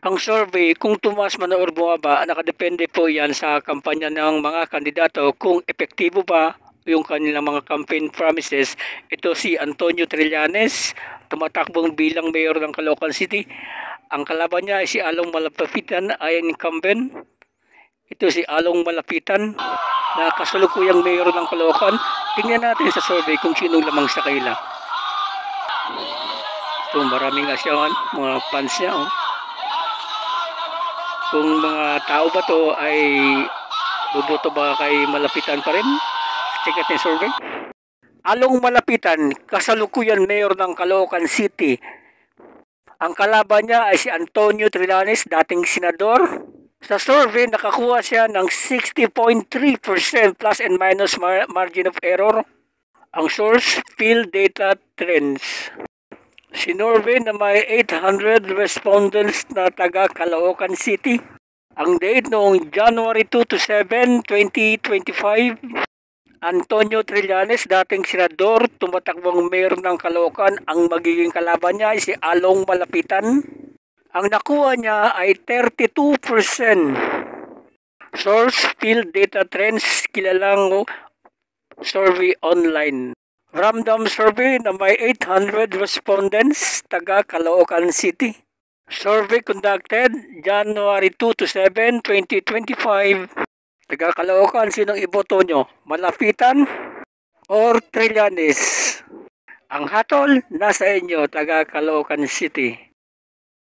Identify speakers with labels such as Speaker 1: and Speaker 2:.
Speaker 1: Ang survey kung tumaas man o bumaba, nakadepende po yan sa kampanya ng mga kandidato kung epektibo ba yung kanilang mga campaign promises. Ito si Antonio Trillanes, tumatakbong bilang mayor ng Caloocan City. Ang kalaban niya ay si Along Malapitan, ay incumbent. Ito si Along Malapitan na kasalukuyang mayor ng Caloocan. Tingnan natin sa survey kung sino lamang sa kaila. Ito, maraming asyawan, mga fans niya. Oh. Kung mga tao ba to ay buboto ba kay Malapitan pa rin? Check natin survey. Along Malapitan, kasalukuyan mayor ng Caloocan City. Ang kalaban niya ay si Antonio Trillanes, dating senador. Sa survey, nakakuha siya ng 60.3% plus and minus margin of error. Ang source, Field Data Trends. Sinorvey na may 800 respondents na taga Caloocan City. Ang date noong January 2 to 7, 2025. Antonio Trillanes, dating senador, tumatakbong mayor ng Caloocan. Ang magiging kalaban niya ay si Along Malapitan. Ang nakuha niya ay 32%. Source, Field Data Trends, kilalang survey online. Random survey na may 800 respondents taga Caloocan City. Survey conducted January 2 to 7, 2025. Taga Caloocan, sinong iboto nyo? Malapitan or Trillanes? Ang hatol nasa inyo, taga Caloocan City.